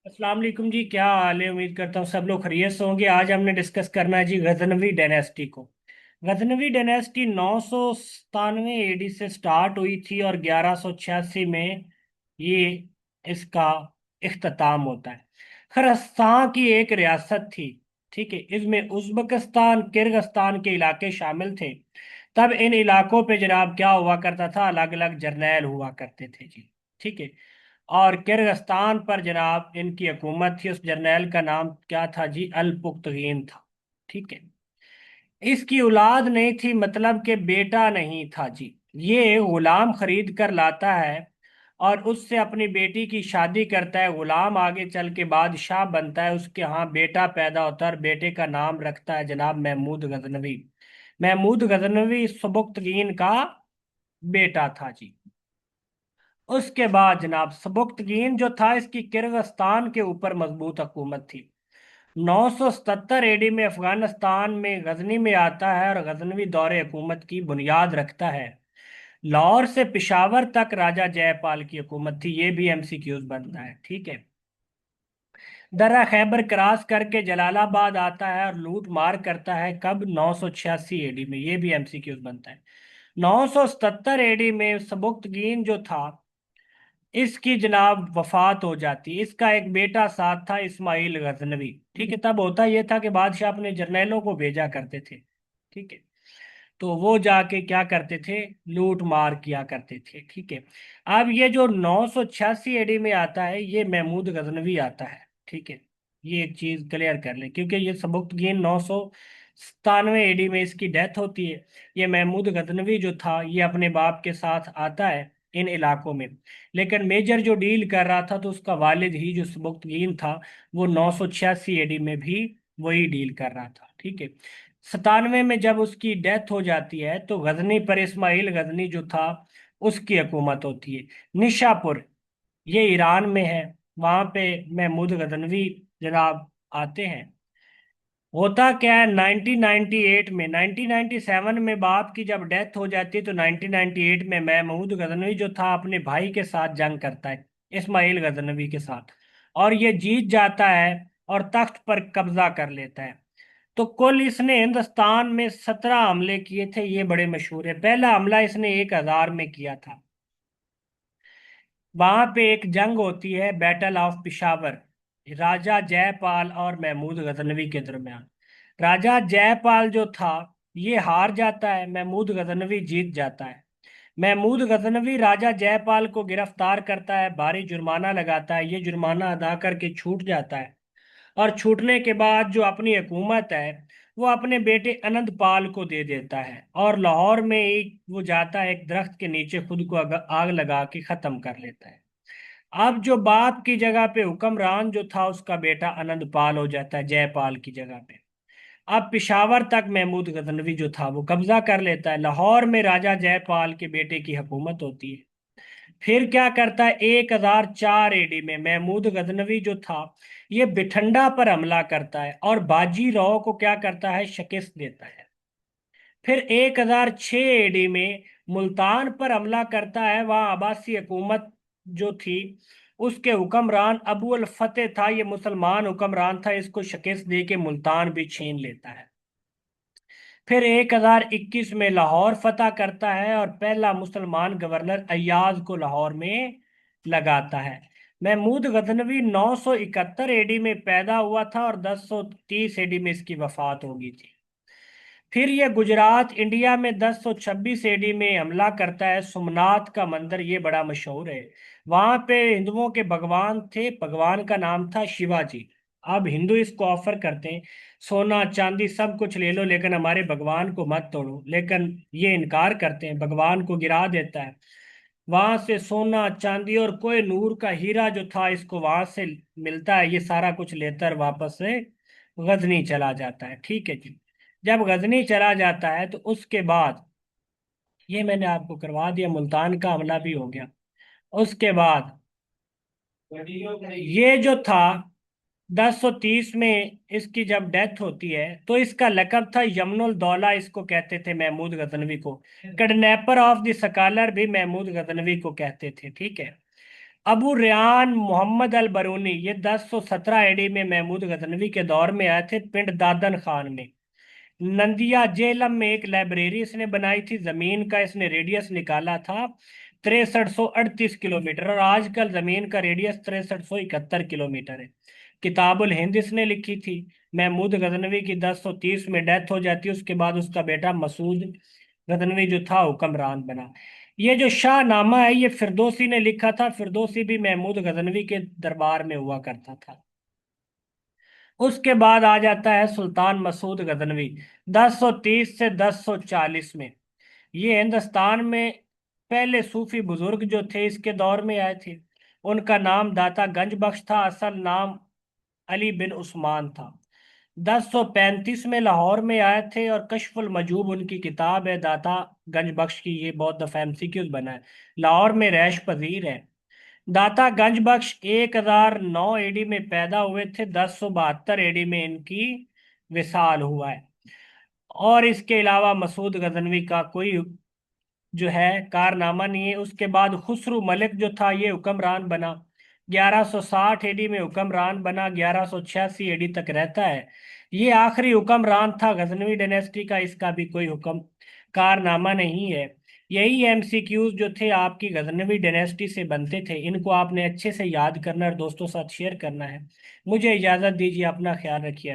अस्सलाम वालेकुम जी, क्या हाल है। उम्मीद करता हूँ सब लोग खैरियत से होंगे। आज हमने डिस्कस करना है जी गजनवी डायनेस्टी को। गजनवी डायनेस्टी 997 एडी से स्टार्ट हुई थी और 1186 में ये इसका इख्तिताम होता है। खरस्तान की एक रियासत थी। ठीक है, इसमें उज्बेकिस्तान किर्गिस्तान के इलाके शामिल थे। तब इन इलाकों पे जनाब क्या हुआ करता था, अलग अलग जर्नैल हुआ करते थे जी। ठीक है। और किर्गिस्तान पर जनाब इनकी हुकूमत थी, उस जर्नैल का नाम क्या था जी, अल पुख्तगीन था। ठीक है। इसकी औलाद नहीं थी, मतलब कि बेटा नहीं था जी। ये गुलाम खरीद कर लाता है और उससे अपनी बेटी की शादी करता है। गुलाम आगे चल के बादशाह बनता है, उसके यहाँ बेटा पैदा होता है और बेटे का नाम रखता है जनाब महमूद गजनवी। महमूद गजनवी सुबुक्तगीन का बेटा था जी। उसके बाद जनाब सबुक्तगीन जो था, इसकी किर्गिस्तान के ऊपर मजबूत हुकूमत थी। 977 एडी में अफगानिस्तान में गजनी में आता है और गजनवी दौरे हुकूमत की बुनियाद रखता है। लाहौर से पिशावर तक राजा जयपाल की हुकूमत थी। ये भी एमसीक्यूज बनता है। ठीक है। दर्रा खैबर क्रॉस करके जलालाबाद आता है और लूट मार करता है। कब? 986 एडी में। ये भी एमसीक्यूज बनता है। 977 एडी में सबुक्तगीन जो था, इसकी जनाब वफात हो जाती है। इसका एक बेटा साथ था, इस्माइल गजनवी। ठीक है। तब होता यह था कि बादशाह अपने जर्नैलों को भेजा करते थे। ठीक है। तो वो जाके क्या करते थे, लूट मार किया करते थे। ठीक है। अब ये जो 986 एडी में आता है, ये महमूद गजनवी आता है। ठीक है। ये एक चीज क्लियर कर ले, क्योंकि ये सबुक्तगीन 997 एडी में इसकी डेथ होती है। ये महमूद गजनवी जो था, ये अपने बाप के साथ आता है इन इलाकों में। लेकिन मेजर जो डील कर रहा था, तो उसका वालिद ही जो सबुक्तगीन था, वो 986 एडी में भी वही डील कर रहा था। ठीक है। 97 में जब उसकी डेथ हो जाती है, तो गजनी पर इस्माइल गजनी जो था, उसकी हुकूमत होती है। निशापुर, ये ईरान में है। वहां पे महमूद गजनवी जनाब आते हैं। होता क्या है, 1998 में, 1997 में बाप की जब डेथ हो जाती है, तो 1998 में महमूद गजनवी जो था, अपने भाई के साथ जंग करता है, इस्माइल गजनवी के साथ। और ये जीत जाता है और तख्त पर कब्जा कर लेता है। तो कुल इसने हिंदुस्तान में 17 हमले किए थे। ये बड़े मशहूर है। पहला हमला इसने 1000 में किया था। वहां पे एक जंग होती है, बैटल ऑफ पिशावर, राजा जयपाल और महमूद गजनवी के दरमियान। राजा जयपाल जो था, ये हार जाता है, महमूद गजनवी जीत जाता है। महमूद गजनवी राजा जयपाल को गिरफ्तार करता है, भारी जुर्माना लगाता है। ये जुर्माना अदा करके छूट जाता है। और छूटने के बाद जो अपनी हुकूमत है, वो अपने बेटे अनंत पाल को दे देता है। और लाहौर में एक वो जाता है, एक दरख्त के नीचे खुद को आग लगा के खत्म कर लेता है। अब जो बाप की जगह पे हुक्मरान जो था, उसका बेटा आनंद पाल हो जाता है जयपाल की जगह पे। अब पिशावर तक महमूद गजनवी जो था, वो कब्जा कर लेता है। लाहौर में राजा जयपाल के बेटे की हुकूमत होती है। फिर क्या करता है, 1004 एडी में महमूद गजनवी जो था, ये बिठंडा पर हमला करता है और बाजी राव को क्या करता है, शिकस्त देता है। फिर 1006 एडी में मुल्तान पर हमला करता है। वहां अब्बासी हुकूमत जो थी, उसके हुक्मरान अबू अल फतेह था, ये मुसलमान हुक्मरान था। इसको शिकस्त दे के मुल्तान भी छीन लेता है। फिर 1021 में लाहौर फतह करता है और पहला मुसलमान गवर्नर अय्याज को लाहौर में लगाता है। महमूद गजनवी 971 एडी में पैदा हुआ था और 1030 एडी में इसकी वफात होगी थी। फिर यह गुजरात इंडिया में 1026 एडी में हमला करता है। सोमनाथ का मंदिर ये बड़ा मशहूर है। वहां पे हिंदुओं के भगवान थे, भगवान का नाम था शिवाजी। अब हिंदू इसको ऑफर करते हैं, सोना चांदी सब कुछ ले लो, लेकिन हमारे भगवान को मत तोड़ो। लेकिन ये इनकार करते हैं, भगवान को गिरा देता है। वहां से सोना चांदी और कोई नूर का हीरा जो था, इसको वहां से मिलता है। ये सारा कुछ लेकर वापस से गजनी चला जाता है। ठीक है जी। जब गजनी चला जाता है, तो उसके बाद ये मैंने आपको करवा दिया, मुल्तान का हमला भी हो गया। उसके बाद ये जो था, 1030 में इसकी जब डेथ होती है, तो इसका लकब था यमनुल दौला, इसको कहते थे महमूद गजनवी को। किडनैपर ऑफ द स्कॉलर भी महमूद गजनवी को कहते थे। ठीक है। अबू रेहान मोहम्मद अल बरूनी, ये 1017 एडी में महमूद गजनवी के दौर में आए थे, पिंड दादन खान में। नंदिया जेलम में एक लाइब्रेरी इसने बनाई थी, जमीन का इसने रेडियस निकाला था 6338 किलोमीटर, और आजकल जमीन का रेडियस 6371 किलोमीटर है। किताबुल हिंद इसने लिखी थी। महमूद गजनवी की 1030 में डेथ हो जाती है, उसके बाद उसका बेटा मसूद गजनवी जो था हुक्मरान बना। ये जो शाहनामा है ये फिरदौसी ने लिखा था, फिरदौसी भी महमूद गजनवी के दरबार में हुआ करता था। उसके बाद आ जाता है सुल्तान मसूद गजनवी, 1030 से 1040 में। ये हिंदुस्तान में पहले सूफी बुजुर्ग जो थे इसके दौर में आए थे। उनका नाम दाता गंज बख्श था, असल नाम अली बिन उस्मान था। 1035 में लाहौर में आए थे, और कशफुल मजूब उनकी किताब है दाता गंज बख्श की, ये बहुत दफा एमसीक्यूज बना है। लाहौर में रैश पजीर है। दाता गंज बख्श 1009 एडी में पैदा हुए थे, 1072 एडी में इनकी विसाल हुआ है। और इसके अलावा मसूद गजनवी का कोई जो है कारनामा नहीं है। उसके बाद खुसरू मलिक जो था ये हुक्मरान बना, 1160 एडी में हुक्मरान बना, 1186 एडी तक रहता है। ये आखिरी हुक्मरान था गजनवी डायनेस्टी का, इसका भी कोई हुक्म कारनामा नहीं है। यही एमसीक्यूज जो थे आपकी गजनवी डायनेस्टी से बनते थे, इनको आपने अच्छे से याद करना और दोस्तों साथ शेयर करना है। मुझे इजाजत दीजिए, अपना ख्याल रखिए।